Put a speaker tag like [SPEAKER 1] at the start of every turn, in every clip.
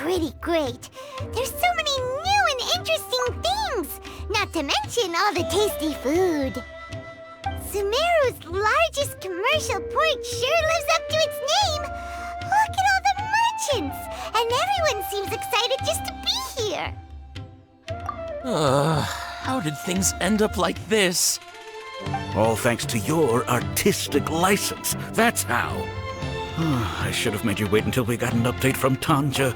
[SPEAKER 1] pretty great. There's so many new and interesting things, not to mention all the tasty food. Sumeru's largest commercial port sure lives up to its name. Look at all the merchants, and everyone seems excited just to be here.
[SPEAKER 2] How did things end up like this?
[SPEAKER 3] All thanks to your artistic license. That's how. I should have made you wait until we got an update from Tanja.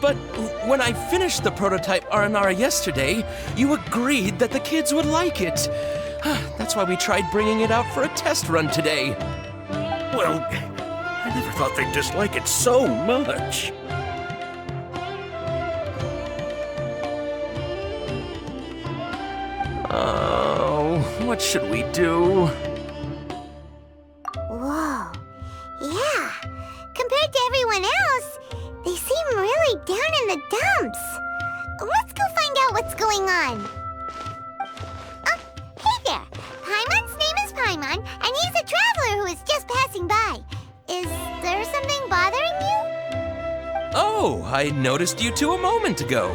[SPEAKER 2] But when I finished the prototype Aranara yesterday, you agreed that the kids would like it. That's why we tried bringing it out for a test run today.
[SPEAKER 3] Well, I never thought they'd dislike it so much.
[SPEAKER 2] Oh, what should we do?
[SPEAKER 1] Whoa. Yeah. Compared to everyone else, they seem really down in the dumps. Let's go find out what's going on. Oh, hey there. Paimon's name is Paimon, and he's a traveler who is just passing by. Is there something bothering you?
[SPEAKER 2] Oh, I noticed you two a moment ago.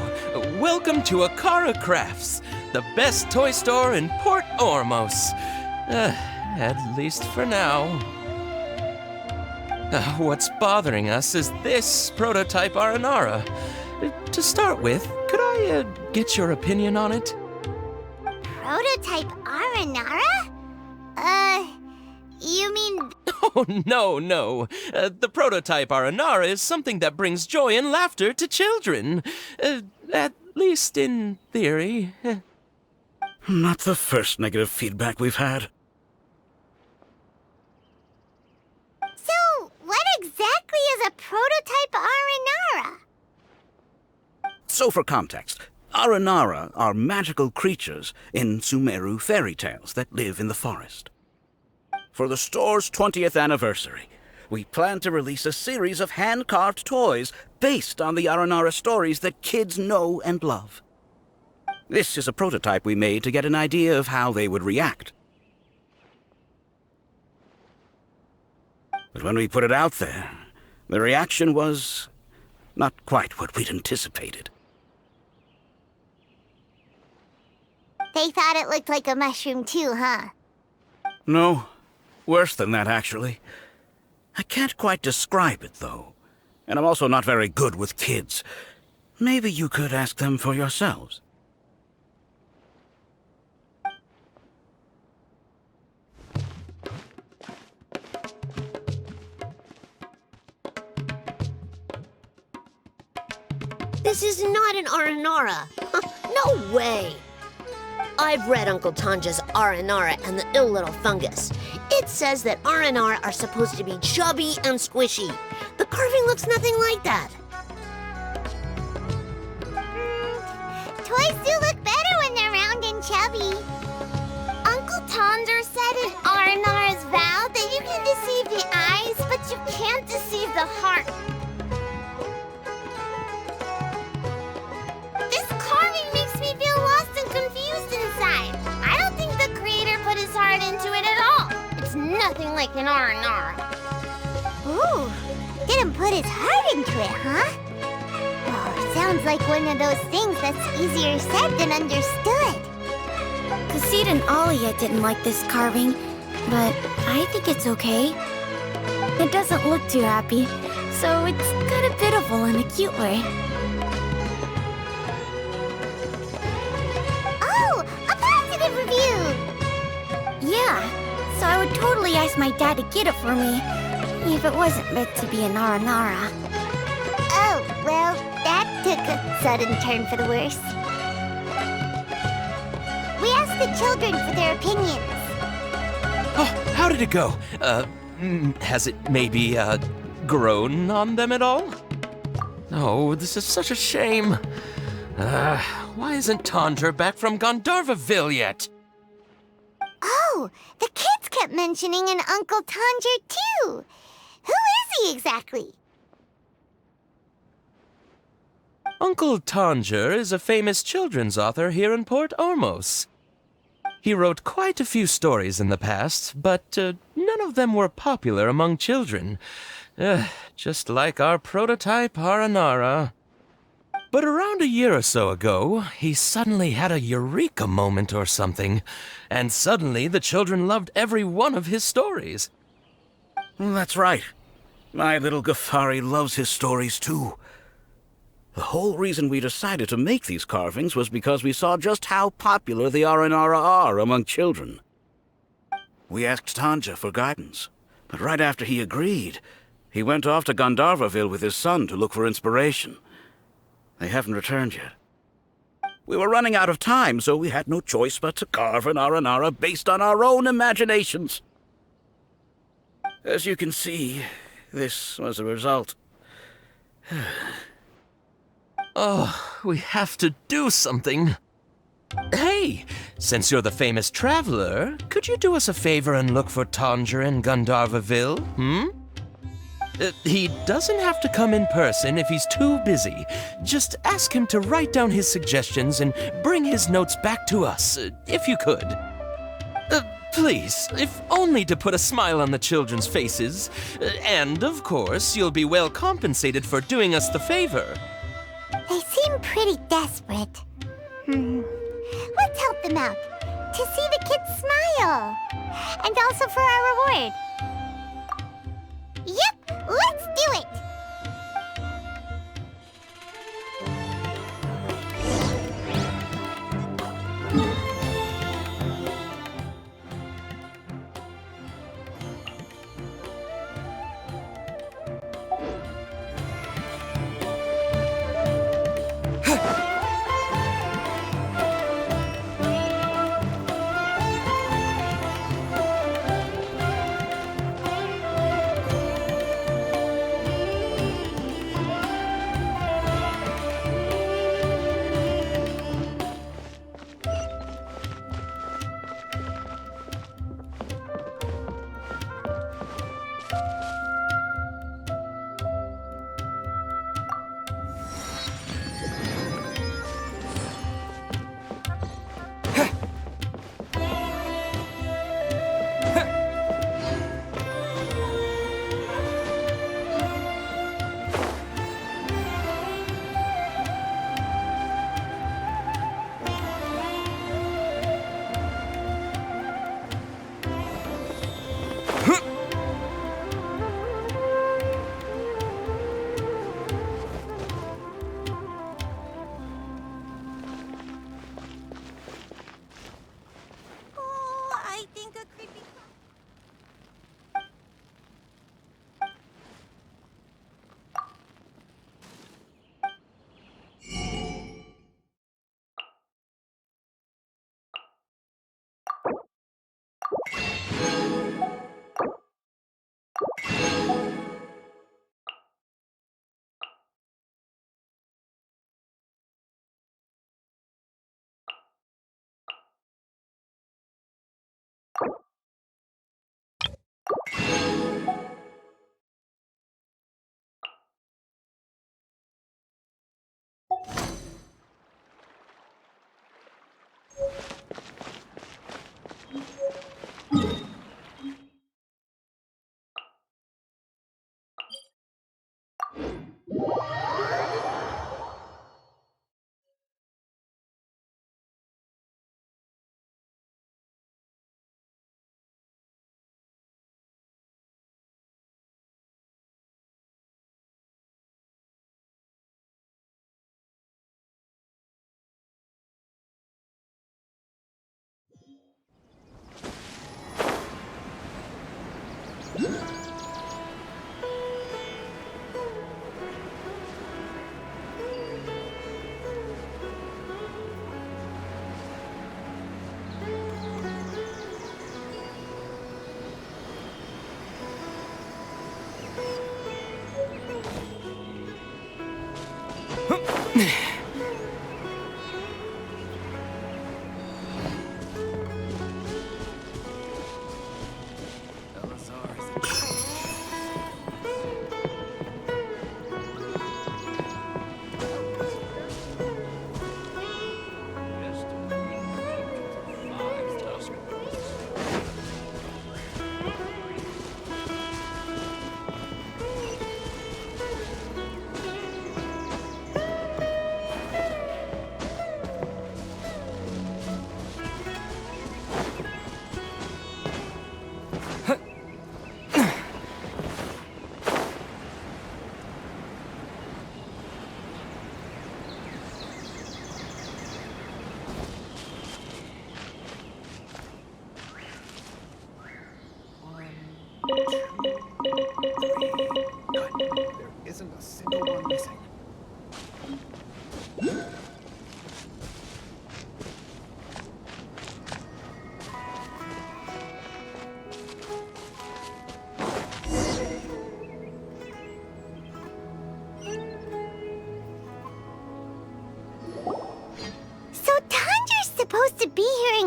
[SPEAKER 2] Welcome to Akara Crafts, the best toy store in Port Ormos. At least for now. What's bothering us is this prototype Aranara. To start with, could I get your opinion on it?
[SPEAKER 1] Prototype Aranara? You mean...
[SPEAKER 2] Oh, no. The prototype Aranara is something that brings joy and laughter to children. At least in theory.
[SPEAKER 3] Not the first negative feedback we've had.
[SPEAKER 1] So, what exactly is a prototype Aranara?
[SPEAKER 3] So for context, Aranara are magical creatures in Sumeru fairy tales that live in the forest. For the store's 20th anniversary, we plan to release a series of hand-carved toys based on the Aranara stories that kids know and love. This is a prototype we made to get an idea of how they would react. But when we put it out there, the reaction was not quite what we'd anticipated.
[SPEAKER 1] They thought it looked like a mushroom too, huh?
[SPEAKER 3] No, worse than that, actually. I can't quite describe it, though. And I'm also not very good with kids. Maybe you could ask them for yourselves.
[SPEAKER 4] This is not an Aranara. No way. I've read Uncle Tanja's Aranara and the Ill Little Fungus. It says that Aranara are supposed to be chubby and squishy. The carving looks nothing like that.
[SPEAKER 1] Toys do look better when they're round and chubby. Uncle Tonder said in Aranara's vow that you can deceive the eyes, but you can't deceive the heart. This carving makes me feel lost and confused inside. I don't think the creator put his heart into it at all. It's nothing like an Aranara. Ooh, didn't put his heart into it, huh? Oh, sounds like one of those things that's easier said than understood.
[SPEAKER 5] Cassid and Alia didn't like this carving, but I think it's okay. It doesn't look too happy, so it's kind of pitiful in a cute way.
[SPEAKER 1] Oh, a positive review!
[SPEAKER 5] Yeah, so I would totally ask my dad to get it for me, if it wasn't meant to be an Aranara.
[SPEAKER 1] Oh, well, that took a sudden turn for the worse. We asked the children for their opinions.
[SPEAKER 2] Oh, how did it go? Has it maybe, grown on them at all? Oh, this is such a shame. Why isn't Tondra back from Gandharvaville yet?
[SPEAKER 1] Oh, the kids kept mentioning an Uncle Tanger, too. Who is he exactly?
[SPEAKER 2] Uncle Tanger is a famous children's author here in Port Ormos. He wrote quite a few stories in the past, but none of them were popular among children. Just like our prototype Aranara. But around a year or so ago, he suddenly had a eureka moment or something, and suddenly the children loved every one of his stories.
[SPEAKER 3] That's right. My little Ghaffari loves his stories too. The whole reason we decided to make these carvings was because we saw just how popular the Aranara are among children. We asked Tanja for guidance, but right after he agreed, he went off to Gandharvaville with his son to look for inspiration. They haven't returned yet. We were running out of time, so we had no choice but to carve an Aranara based on our own imaginations. As you can see, this was the result.
[SPEAKER 2] Oh, we have to do something. Hey, since you're the famous traveler, could you do us a favor and look for Tanja in Gandharvaville, He doesn't have to come in person if he's too busy. Just ask him to write down his suggestions and bring his notes back to us, if you could. Please, if only to put a smile on the children's faces. And, of course, you'll be well compensated for doing us the favor.
[SPEAKER 1] They seem pretty desperate. Let's help them out. To see the kids smile. And also for our reward. Yep, let's do it!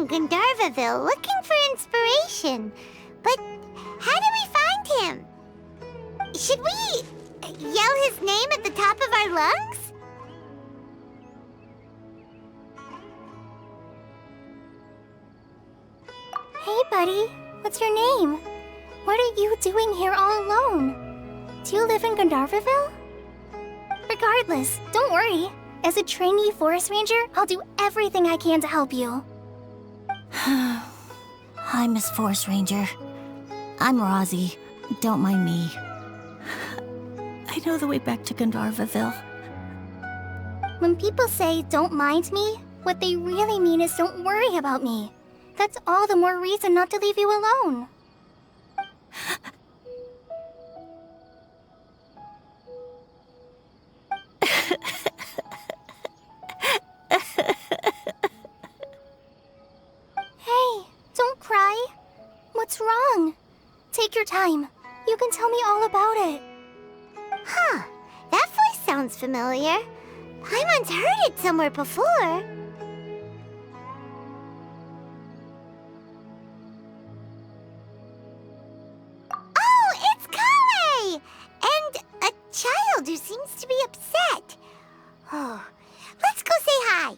[SPEAKER 1] around Gandharvaville looking for inspiration. But how do we find him? Should we yell his name at the top of our lungs?
[SPEAKER 5] Hey, buddy. What's your name? What are you doing here all alone? Do you live in Gandharvaville? Regardless, don't worry. As a trainee forest ranger, I'll do everything I can to help you.
[SPEAKER 6] Hi, Miss Forest Ranger. I'm Rosie. Don't mind me. I know the way back to Gandharvaville.
[SPEAKER 5] When people say, don't mind me, what they really mean is don't worry about me. That's all the more reason not to leave you alone. Hey, don't cry. What's wrong? Take your time. You can tell me all about it.
[SPEAKER 1] Huh, that voice sounds familiar. Paimon's heard it somewhere before. Oh, it's Kale! And a child who seems to be upset. Oh, let's go say hi.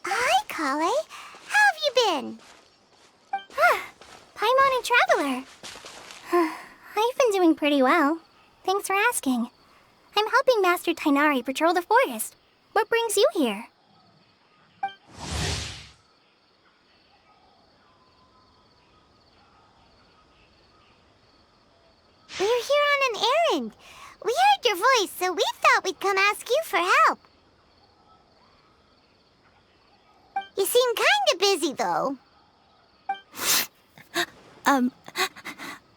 [SPEAKER 1] Hi, Kale. How have you been?
[SPEAKER 5] Paimon and Traveler. I've been doing pretty well. Thanks for asking. I'm helping Master Tainari patrol the forest. What brings you here?
[SPEAKER 1] We're here on an errand. We heard your voice, so we thought we'd come ask you for help. You seem kinda busy, though.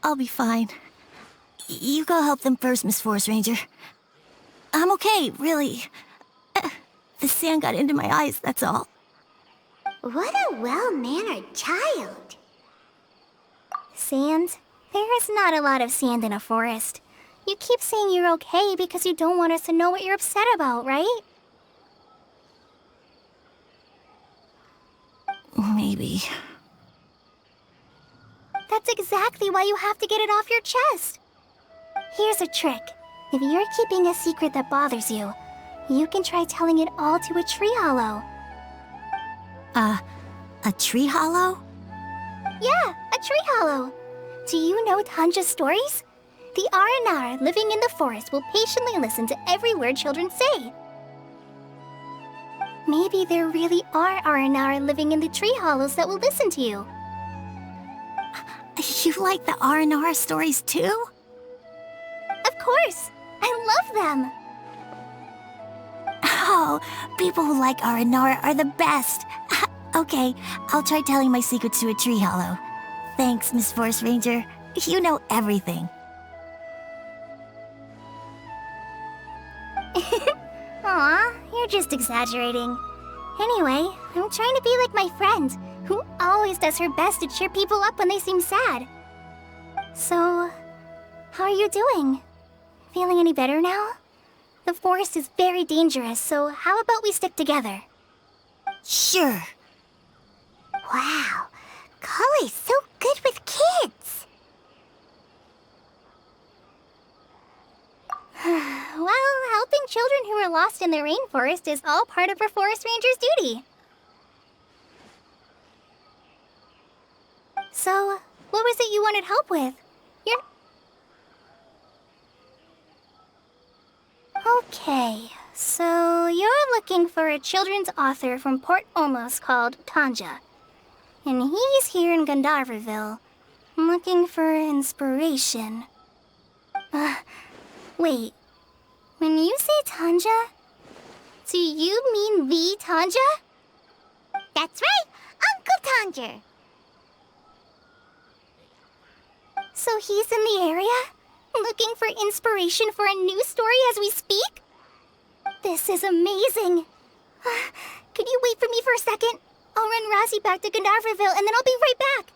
[SPEAKER 6] I'll be fine. You go help them first, Miss Forest Ranger. I'm okay, really. The sand got into my eyes, that's all.
[SPEAKER 1] What a well-mannered child.
[SPEAKER 5] Sand? There is not a lot of sand in a forest. You keep saying you're okay because you don't want us to know what you're upset about, right?
[SPEAKER 6] Maybe.
[SPEAKER 5] That's exactly why you have to get it off your chest. Here's a trick. If you're keeping a secret that bothers you, you can try telling it all to a tree hollow.
[SPEAKER 6] A tree hollow?
[SPEAKER 5] Yeah, a tree hollow. Do you know Tanja's stories? The Aranara living in the forest will patiently listen to every word children say. Maybe there really are Aranara living in the tree hollows that will listen to you.
[SPEAKER 6] You like the R&R stories too?
[SPEAKER 5] Of course! I love them!
[SPEAKER 6] Oh, people who like R&R are the best. Okay, I'll try telling my secrets to a tree hollow. Thanks, Miss Forest Ranger. You know everything.
[SPEAKER 5] Aw, you're just exaggerating. Anyway, I'm trying to be like my friend, who always does her best to cheer people up when they seem sad. So, how are you doing? Feeling any better now? The forest is very dangerous, so how about we stick together?
[SPEAKER 6] Sure.
[SPEAKER 1] Wow, Kale's so good with kids.
[SPEAKER 5] Well, helping children who are lost in the rainforest is all part of a forest ranger's duty. So, what was it you wanted help with? Okay, so you're looking for a children's author from Port Olmos called Tanja. And he's here in Gandharvaville, looking for inspiration. Wait. When you say Tanja, do you mean the Tanja?
[SPEAKER 1] That's right, Uncle Tanger.
[SPEAKER 5] So he's in the area, looking for inspiration for a new story as we speak? This is amazing. Could you wait for me for a second? I'll run Rosie back to Gandharvaville and then I'll be right back.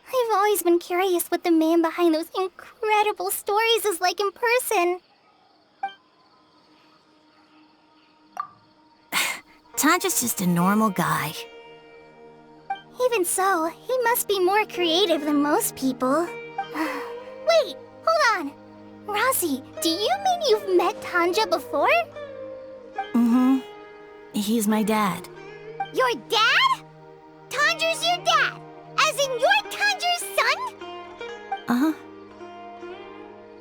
[SPEAKER 5] I've always been curious what the man behind those incredible stories is like in person.
[SPEAKER 6] Tanja's just a normal guy.
[SPEAKER 5] Even so, he must be more creative than most people. Wait, hold on. Rossi, do you mean you've met Tanja before?
[SPEAKER 6] Mm-hmm. He's my dad.
[SPEAKER 1] Your dad? Tanger's your dad? As in you're Tanger's son?
[SPEAKER 6] Uh-huh.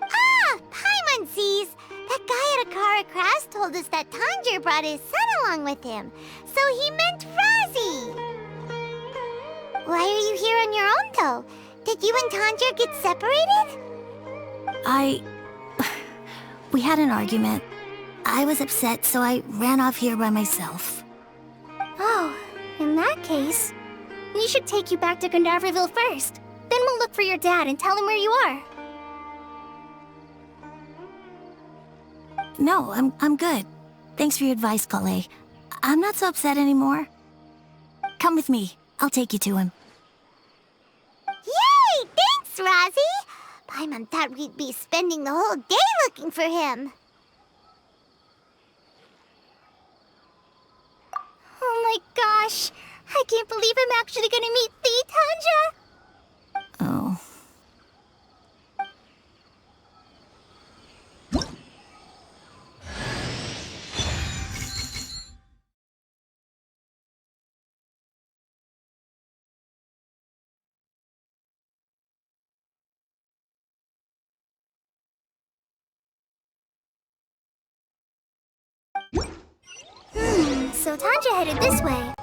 [SPEAKER 1] Ah, Paimon sees. That guy at Akara Craft told us that Tanger brought his son along with him. So he meant Razi. Why are you here on your own, though? Did you and Tanger get separated?
[SPEAKER 6] We had an argument. I was upset, so I ran off here by myself.
[SPEAKER 5] Oh, in that case, we should take you back to Gandharville first. Then we'll look for your dad and tell him where you are.
[SPEAKER 6] No, I'm good. Thanks for your advice, Kale. I'm not so upset anymore. Come with me. I'll take you to him.
[SPEAKER 1] Yay! Thanks, Razi! Paimon thought we'd be spending the whole day looking for him.
[SPEAKER 5] Oh my gosh! I can't believe I'm actually gonna meet the Tanja!
[SPEAKER 6] Oh.
[SPEAKER 5] So Tanja headed this way.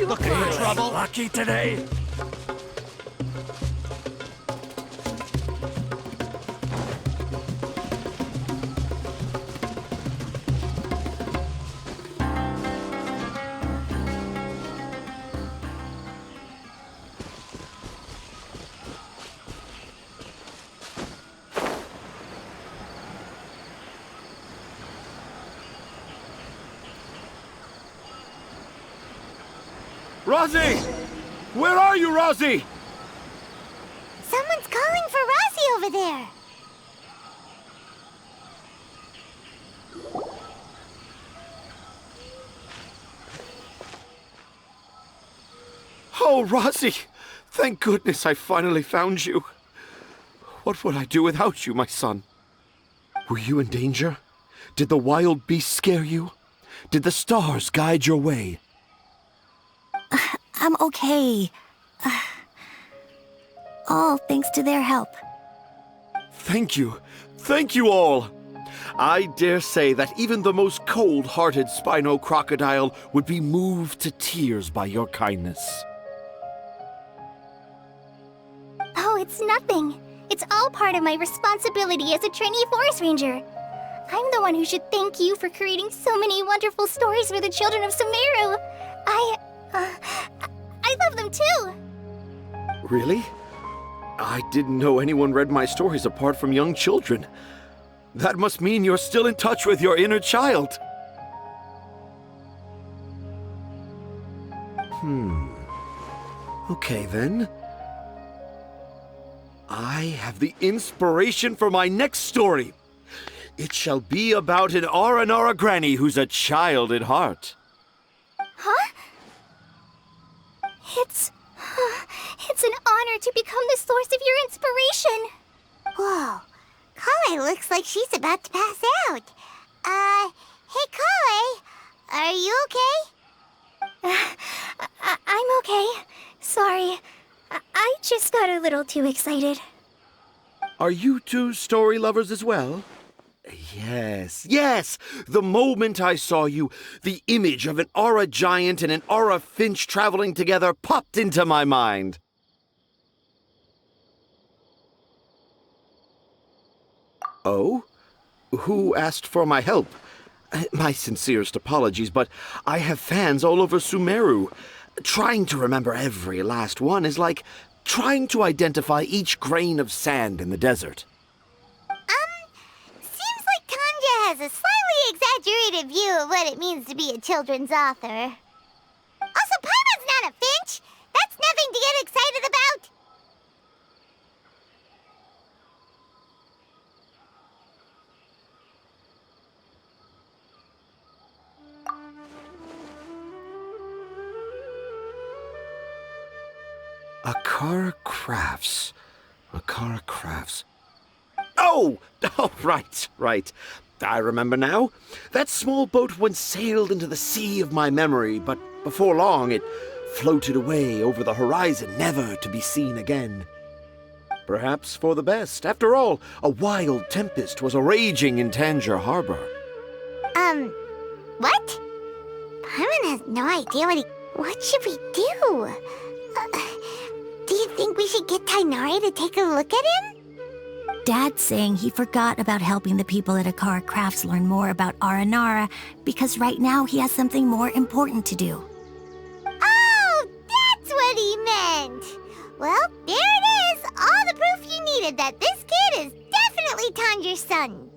[SPEAKER 3] Looking for trouble? Lucky today?
[SPEAKER 2] Rosie! Where are you, Rosie?
[SPEAKER 1] Someone's calling for Razi over there.
[SPEAKER 7] Oh, Rosie! Thank goodness I finally found you. What would I do without you, my son? Were you in danger? Did the wild beasts scare you? Did the stars guide your way?
[SPEAKER 6] I'm okay. All thanks to their help.
[SPEAKER 7] Thank you. Thank you all. I dare say that even the most cold-hearted Spino crocodile would be moved to tears by your kindness.
[SPEAKER 5] Oh, it's nothing. It's all part of my responsibility as a trainee forest ranger. I'm the one who should thank you for creating so many wonderful stories for the children of Sumeru. I love them too.
[SPEAKER 7] Really? I didn't know anyone read my stories apart from young children. That must mean you're still in touch with your inner child. Okay then. I have the inspiration for my next story. It shall be about an Aranara granny who's a child at heart.
[SPEAKER 5] Huh? It's an honor to become the source of your inspiration.
[SPEAKER 1] Whoa. Kale looks like she's about to pass out. Hey Kale, are you okay?
[SPEAKER 5] I'm okay. Sorry. I just got a little too excited.
[SPEAKER 7] Are you two story lovers as well? Yes. The moment I saw you, the image of an Aura giant and an Aura finch traveling together popped into my mind. Oh? Who asked for my help? My sincerest apologies, but I have fans all over Sumeru. Trying to remember every last one is like trying to identify each grain of sand in the desert.
[SPEAKER 1] Seems like Tanja has a slightly exaggerated view of what it means to be a children's author. Also, Paimon's not a finch. That's nothing to get excited about.
[SPEAKER 7] Akara Crafts. Akara Crafts. Oh, right. I remember now. That small boat once sailed into the sea of my memory, but before long it floated away over the horizon, never to be seen again. Perhaps for the best. After all, a wild tempest was a-raging in Tangier Harbor.
[SPEAKER 1] What? Paimon has no idea what should we do? Do you think we should get Tainari to take a look at him?
[SPEAKER 6] Dad's saying he forgot about helping the people at Akara Crafts learn more about Aranara because right now he has something more important to do.
[SPEAKER 1] Oh, that's what he meant! Well, there it is! All the proof you needed that this kid is definitely Tanger's son.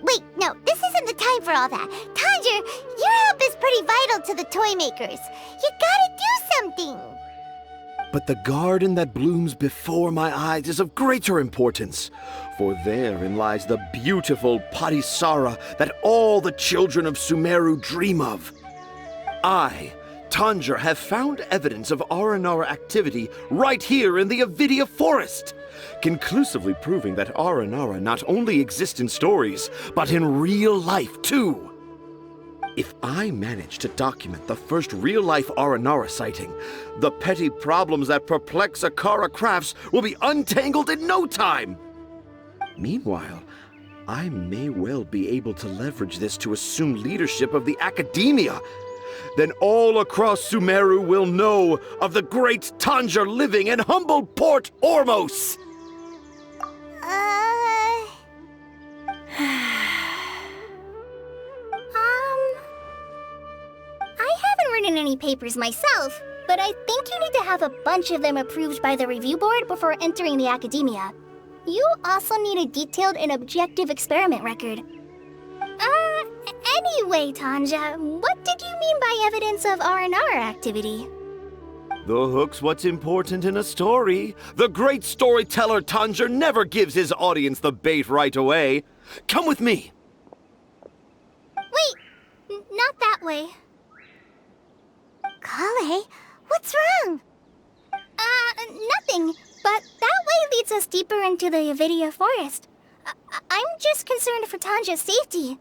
[SPEAKER 1] Wait, no, this isn't the time for all that. Tanger, your help is pretty vital to the toy makers. You gotta do something!
[SPEAKER 7] But the garden that blooms before my eyes is of greater importance, for therein lies the beautiful Patisara that all the children of Sumeru dream of. I, Tanger, have found evidence of Aranara activity right here in the Avidia Forest, conclusively proving that Aranara not only exist in stories, but in real life too. If I manage to document the first real-life Aranara sighting, the petty problems that perplex Akara Crafts will be untangled in no time. Meanwhile, I may well be able to leverage this to assume leadership of the academia. Then all across Sumeru will know of the great Tanger living in humble Port Ormos.
[SPEAKER 5] I haven't written any papers myself, but I think you need to have a bunch of them approved by the review board before entering the academia. You also need a detailed and objective experiment record. Anyway, Tanja, what did you mean by evidence of Aranara activity?
[SPEAKER 7] The hook's what's important in a story. The great storyteller Tanger never gives his audience the bait right away. Come with me.
[SPEAKER 5] Wait, not that way.
[SPEAKER 1] Kale, what's wrong?
[SPEAKER 5] Nothing. But that way leads us deeper into the Avidia forest. I'm just concerned for Tanja's safety.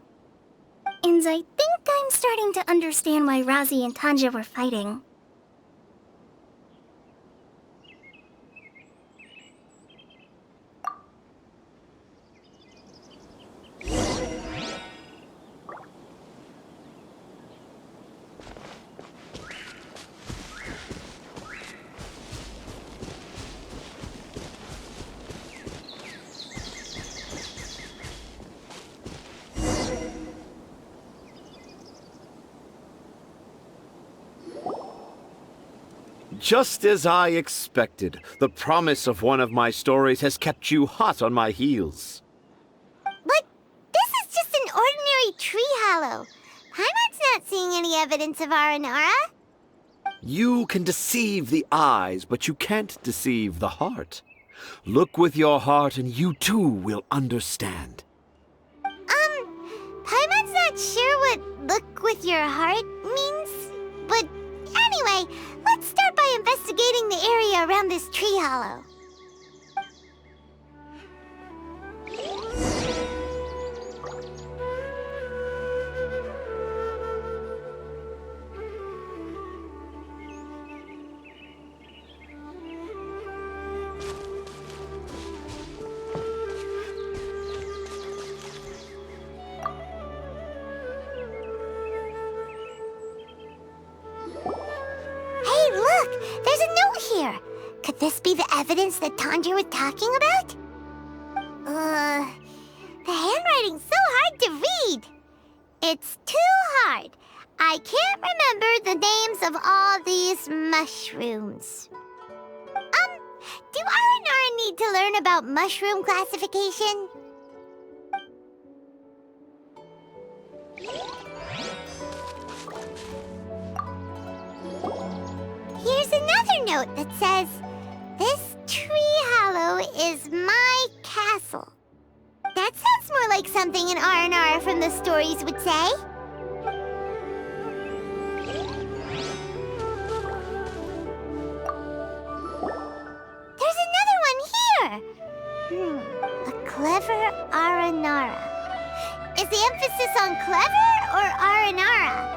[SPEAKER 5] And I think I'm starting to understand why Razi and Tanja were fighting.
[SPEAKER 7] Just as I expected, the promise of one of my stories has kept you hot on my heels.
[SPEAKER 1] But this is just an ordinary tree hollow. Paimon's not seeing any evidence of Aranara.
[SPEAKER 7] You can deceive the eyes, but you can't deceive the heart. Look with your heart and you too will understand.
[SPEAKER 1] Paimon's not sure what look with your heart means, but anyway, let's start by investigating the area around this tree hollow. Hey, look! There's a note here! Could this be the evidence that Tanja was talking about? The handwriting's so hard to read. It's too hard. I can't remember the names of all these mushrooms. Do Aranara need to learn about mushroom classification? Here's another note that says, "This tree hollow is my castle." That sounds more like something an Aranara from the stories would say. There's another one here! A clever Aranara. Is the emphasis on clever or Aranara?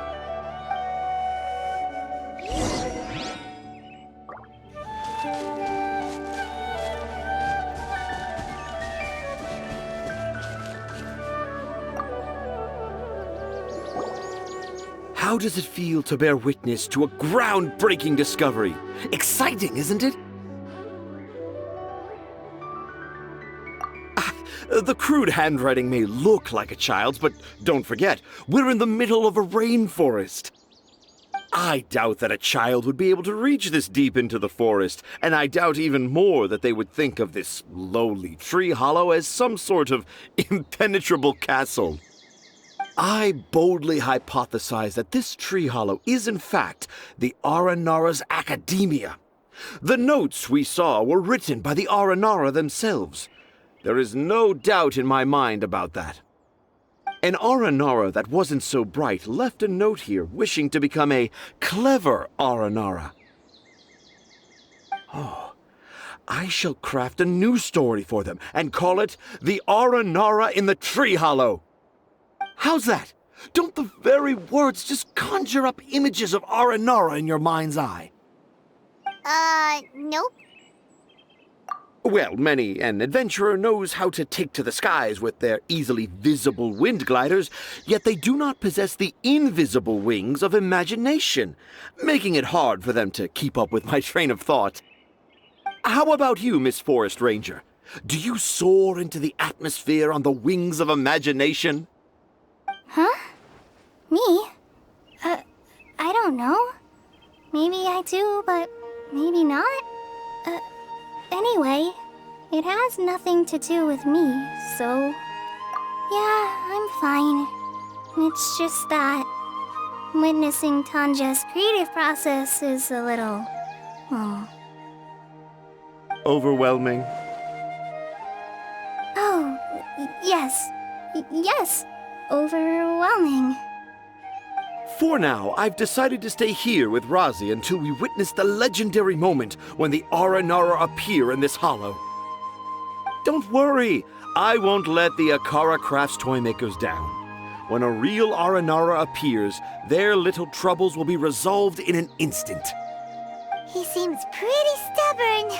[SPEAKER 7] How does it feel to bear witness to a groundbreaking discovery? Exciting, isn't it? The crude handwriting may look like a child's, but don't forget, we're in the middle of a rainforest. I doubt that a child would be able to reach this deep into the forest, and I doubt even more that they would think of this lowly tree hollow as some sort of impenetrable castle. I boldly hypothesize that this tree hollow is in fact the Aranara's academia. The notes we saw were written by the Aranara themselves. There is no doubt in my mind about that. An Aranara that wasn't so bright left a note here wishing to become a clever Aranara. Oh, I shall craft a new story for them and call it The Aranara in the Tree Hollow. How's that? Don't the very words just conjure up images of Aranara in your mind's eye?
[SPEAKER 1] Nope.
[SPEAKER 7] Well, many an adventurer knows how to take to the skies with their easily visible wind gliders, yet they do not possess the invisible wings of imagination, making it hard for them to keep up with my train of thought. How about you, Miss Forest Ranger? Do you soar into the atmosphere on the wings of imagination?
[SPEAKER 5] Huh? Me? I don't know. Maybe I do, but maybe not. Anyway, it has nothing to do with me, so... Yeah, I'm fine. It's just that... witnessing Tanja's creative process is a little...
[SPEAKER 7] Overwhelming.
[SPEAKER 5] Oh, yes. Yes. Overwhelming.
[SPEAKER 7] For now, I've decided to stay here with Razi until we witness the legendary moment when the Aranara appear in this hollow. Don't worry, I won't let the Akara Crafts toymakers down. When a real Aranara appears, their little troubles will be resolved in an instant.
[SPEAKER 1] He seems pretty stubborn.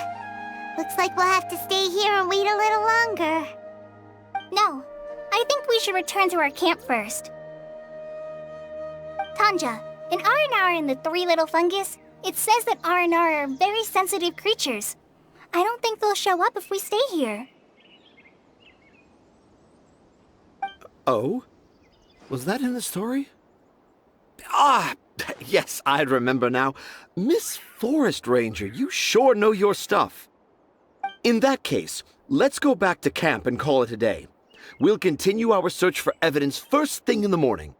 [SPEAKER 1] Looks like we'll have to stay here and wait a little longer.
[SPEAKER 5] No, I think we should return to our camp first. Tanja, in Aranara and the Three Little Fungus, it says that Aranara are very sensitive creatures. I don't think they'll show up if we stay here.
[SPEAKER 7] Oh? Was that in the story? Ah, yes, I remember now. Miss Forest Ranger, you sure know your stuff. In that case, let's go back to camp and call it a day. We'll continue our search for evidence first thing in the morning.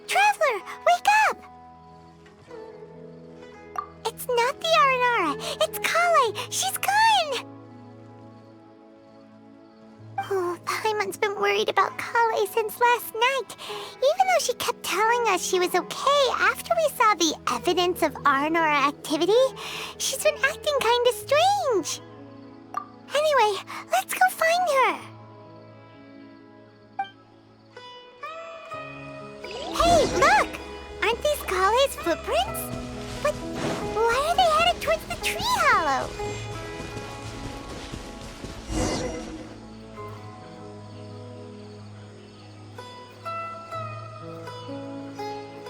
[SPEAKER 1] Traveler, wake up! It's not the Aranara, it's Kale! She's gone! Oh, Paimon's been worried about Kale since last night. Even though she kept telling us she was okay after we saw the evidence of Aranara activity, she's been acting kinda strange. Anyway, let's go find her. Hey, look! Aren't these Kale's footprints? But why are they headed towards the tree hollow?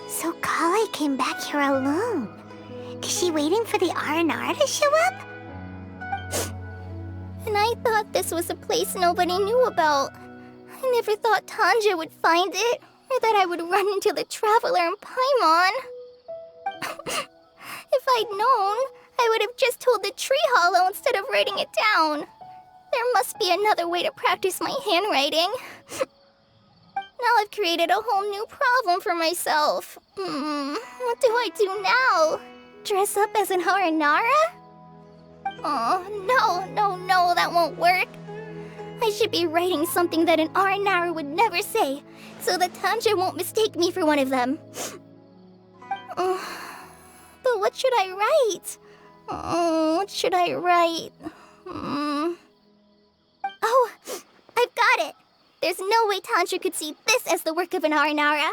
[SPEAKER 1] So Kale came back here alone. Is she waiting for the Aranara to show up?
[SPEAKER 5] And I thought this was a place nobody knew about. I never thought Tanja would find it, or that I would run into the Traveler and Paimon. If I'd known, I would have just told the tree hollow instead of writing it down. There must be another way to practice my handwriting. Now I've created a whole new problem for myself. What do I do now? Dress up as an Aranara? Oh, no, that won't work. I should be writing something that an Aranara would never say, so that Tanja won't mistake me for one of them. But what should I write? What should I write? Oh, I've got it! There's no way Tanja could see this as the work of an Aranara.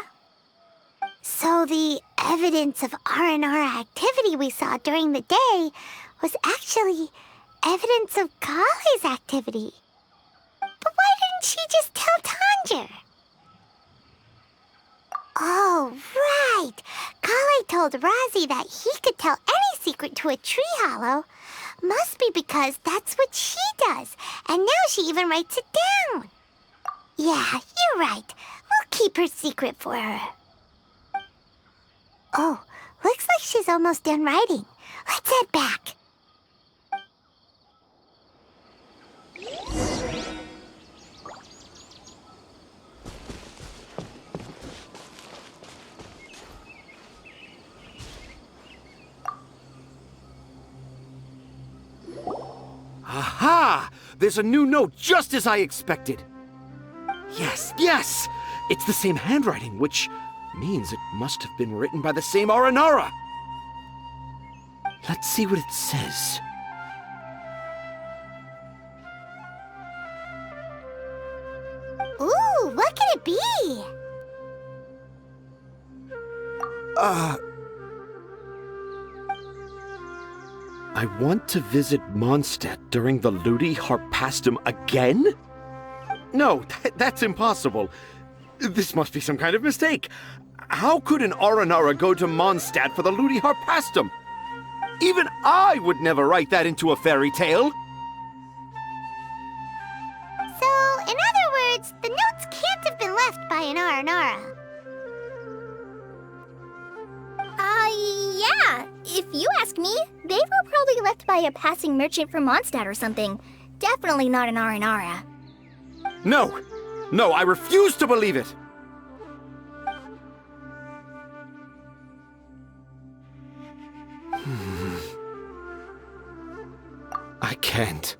[SPEAKER 1] So the evidence of Aranara activity we saw during the day was actually evidence of Kale's activity. But why didn't she just tell Tanja? Oh, right. Kale told Razi that he could tell any secret to a tree hollow. Must be because that's what she does, and now she even writes it down. Yeah, you're right. We'll keep her secret for her. Oh, looks like she's almost done writing. Let's head back.
[SPEAKER 7] Aha! There's a new note just as I expected. Yes! It's the same handwriting, which means it must have been written by the same Aranara. Let's see what it says.
[SPEAKER 1] Ooh,
[SPEAKER 7] I want to visit Mondstadt during the Ludi Harpastum again? No, that's impossible. This must be some kind of mistake. How could an Aranara go to Mondstadt for the Ludi Harpastum? Even I would never write that into a fairy tale.
[SPEAKER 1] So, in other words, the notes can't have been left by an Aranara.
[SPEAKER 5] Yeah. If you ask me, they were probably left by a passing merchant from Mondstadt or something. Definitely not an Aranara.
[SPEAKER 7] No, I refuse to believe it. I can't.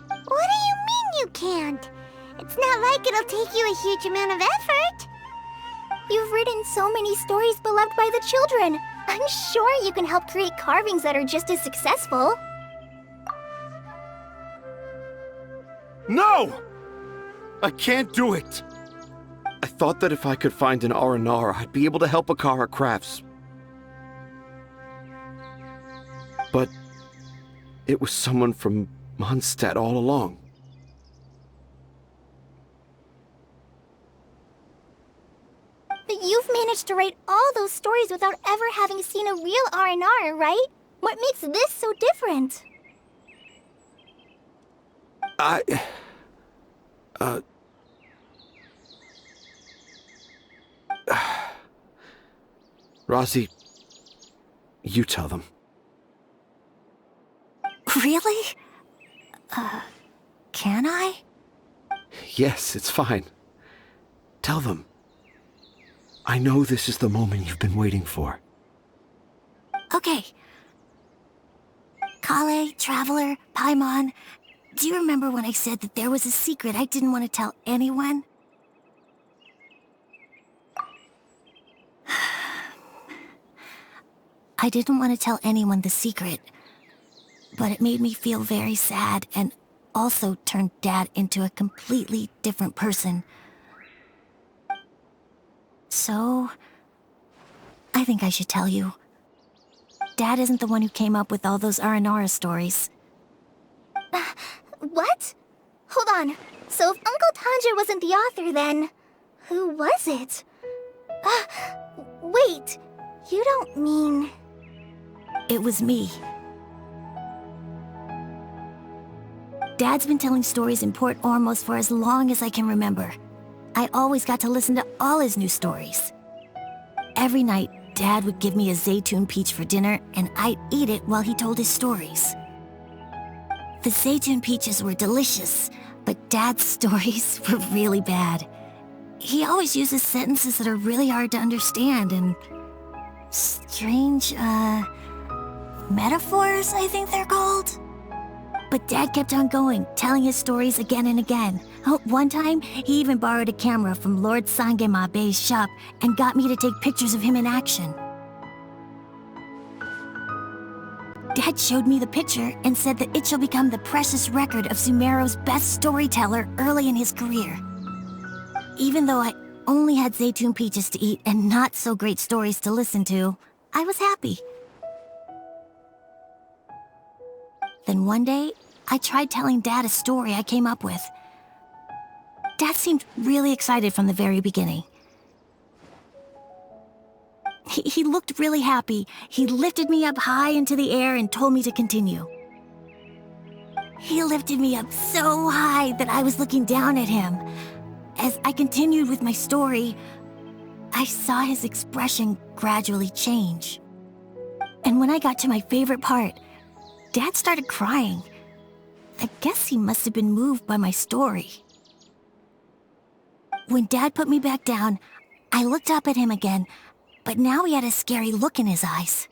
[SPEAKER 1] What do you mean you can't? It's not like it'll take you a huge amount of effort.
[SPEAKER 5] You've written so many stories beloved by the children. I'm sure you can help create carvings that are just as successful.
[SPEAKER 7] No! I can't do it. I thought that if I could find an Aranara, I'd be able to help Akara Crafts. But it was someone from Mondstadt all along.
[SPEAKER 5] But you've managed to write all those stories without ever having seen a real Aranara, right? What makes this so different?
[SPEAKER 7] Rosie, you tell them.
[SPEAKER 6] Really? Can I?
[SPEAKER 7] Yes, it's fine. Tell them. I know this is the moment you've been waiting for.
[SPEAKER 6] Okay. Kale, Traveler, Paimon, do you remember when I said that there was a secret I didn't want to tell anyone? I didn't want to tell anyone the secret, but it made me feel very sad and also turned Dad into a completely different person. So, I think I should tell you. Dad isn't the one who came up with all those Aranara stories.
[SPEAKER 5] What? Hold on. So if Uncle Tanja wasn't the author, then who was it? Wait. You don't mean...
[SPEAKER 6] It was me. Dad's been telling stories in Port Ormos for as long as I can remember. I always got to listen to all his new stories. Every night, Dad would give me a Zaytun peach for dinner, and I'd eat it while he told his stories. The Zaytun peaches were delicious, but Dad's stories were really bad. He always uses sentences that are really hard to understand and strange, metaphors, I think they're called. But Dad kept on going, telling his stories again and again. One time, he even borrowed a camera from Lord Sangema Bey's shop and got me to take pictures of him in action. Dad showed me the picture and said that it shall become the precious record of Sumeru's best storyteller early in his career. Even though I only had Zaytun peaches to eat and not so great stories to listen to, I was happy. Then one day, I tried telling Dad a story I came up with. Dad seemed really excited from the very beginning. He looked really happy. He lifted me up high into the air and told me to continue. He lifted me up so high that I was looking down at him. As I continued with my story, I saw his expression gradually change. And when I got to my favorite part, Dad started crying. I guess he must have been moved by my story. When Dad put me back down, I looked up at him again, but now he had a scary look in his eyes.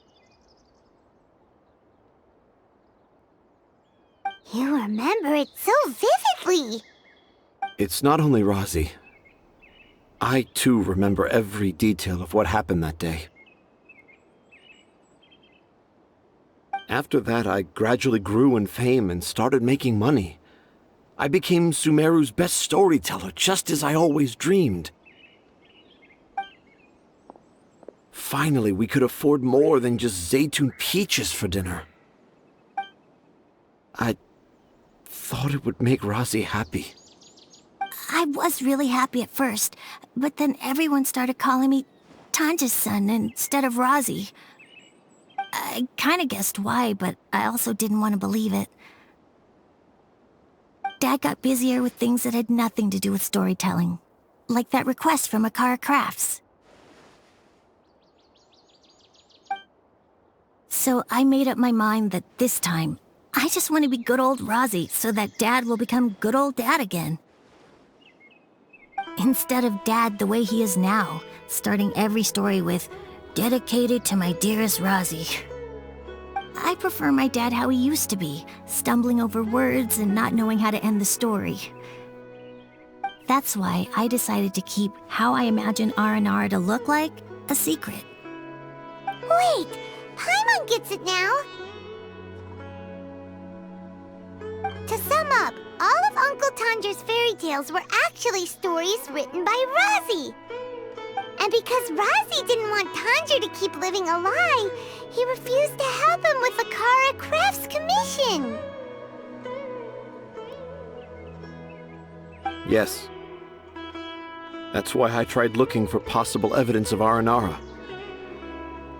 [SPEAKER 1] You remember it so vividly.
[SPEAKER 7] It's not only Rosie. I, too, remember every detail of what happened that day. After that, I gradually grew in fame and started making money. I became Sumeru's best storyteller, just as I always dreamed. finally we could afford more than just Zaytun peaches for dinner. I thought it would make Razi happy.
[SPEAKER 6] I was really happy at first, but then everyone started calling me Tanja's son instead of Razi. I kinda guessed why, but I also didn't want to believe it. Dad got busier with things that had nothing to do with storytelling, like that request from Akara Crafts. So I made up my mind that this time, I just want to be good old Razi so that Dad will become good old Dad again. Instead of Dad the way he is now, starting every story with, "Dedicated to my dearest Razi." I prefer my dad how he used to be, stumbling over words and not knowing how to end the story. That's why I decided to keep how I imagine Aranara to look like a secret.
[SPEAKER 1] Wait, Paimon gets it now. To sum up, all of Uncle Tanja's fairy tales were actually stories written by Razi. And because Razi didn't want Tanja to keep living a lie, he refused to help him with the Akara Crafts commission.
[SPEAKER 7] Yes. That's why I tried looking for possible evidence of Aranara.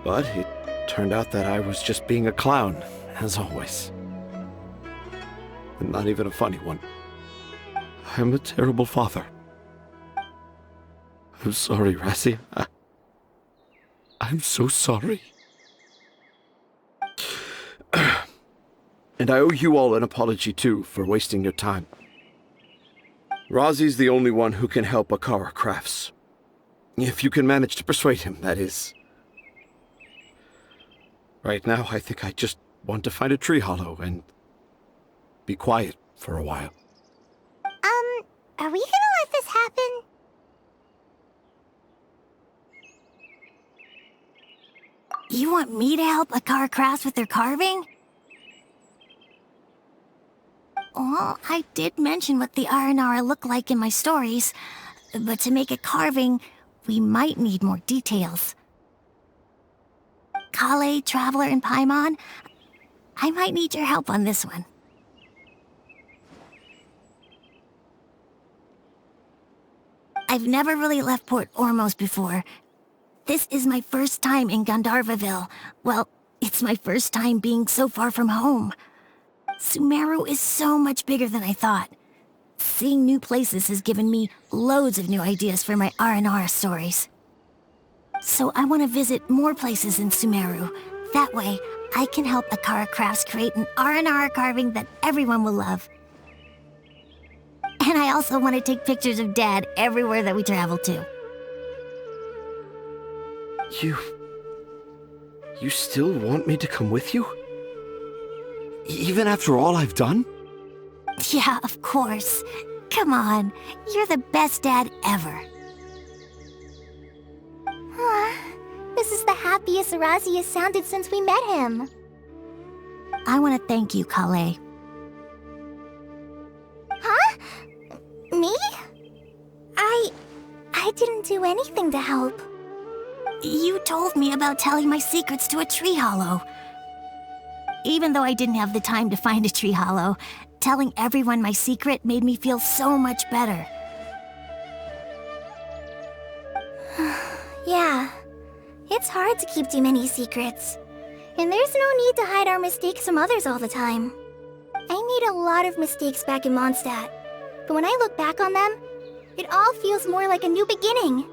[SPEAKER 7] But it turned out that I was just being a clown, as always. And not even a funny one. I'm a terrible father. I'm sorry, Razi. I'm so sorry. And I owe you all an apology, too, for wasting your time. Razi's the only one who can help Akara Crafts. If you can manage to persuade him, that is. Right now, I think I just want to find a tree hollow and be quiet for a while.
[SPEAKER 1] Are we gonna let this happen?
[SPEAKER 6] You want me to help Akara Crafts with their carving? Well, I did mention what the Aranara look like in my stories, but to make a carving, we might need more details. Kale, Traveler, and Paimon, I might need your help on this one. I've never really left Port Ormos before. This is my first time in Gandharvaville. Well, it's my first time being so far from home. Sumeru is so much bigger than I thought. Seeing new places has given me loads of new ideas for my Aranara stories. So I want to visit more places in Sumeru. That way, I can help Akara Crafts create an Aranara carving that everyone will love. And I also want to take pictures of Dad everywhere that we travel to.
[SPEAKER 7] You still want me to come with you? Even after all I've done?
[SPEAKER 6] Yeah, of course. Come on, you're the best dad ever.
[SPEAKER 5] This is the happiest Razi has sounded since we met him.
[SPEAKER 6] I want to thank you, Kale.
[SPEAKER 5] Huh? Me? I didn't do anything to help.
[SPEAKER 6] You told me about telling my secrets to a tree hollow. Even though I didn't have the time to find a tree hollow, telling everyone my secret made me feel so much better.
[SPEAKER 5] Yeah, it's hard to keep too many secrets. And there's no need to hide our mistakes from others all the time. I made a lot of mistakes back in Mondstadt, but when I look back on them, it all feels more like a new beginning.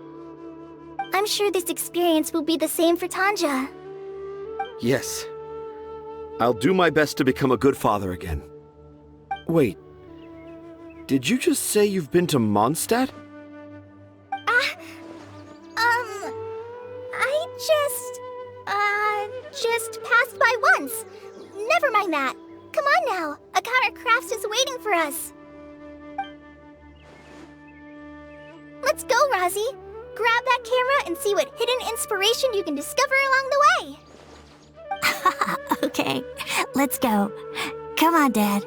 [SPEAKER 5] I'm sure this experience will be the same for Tanja.
[SPEAKER 7] Yes. I'll do my best to become a good father again. Wait. Did you just say you've been to Mondstadt?
[SPEAKER 5] I just passed by once. Never mind that. Come on now. Akara Crafts is waiting for us. Let's go, Razi. Grab that camera and see what hidden inspiration you can discover along the way.
[SPEAKER 6] Okay, let's go. Come on, Dad.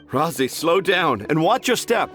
[SPEAKER 7] Razi, slow down and watch your step.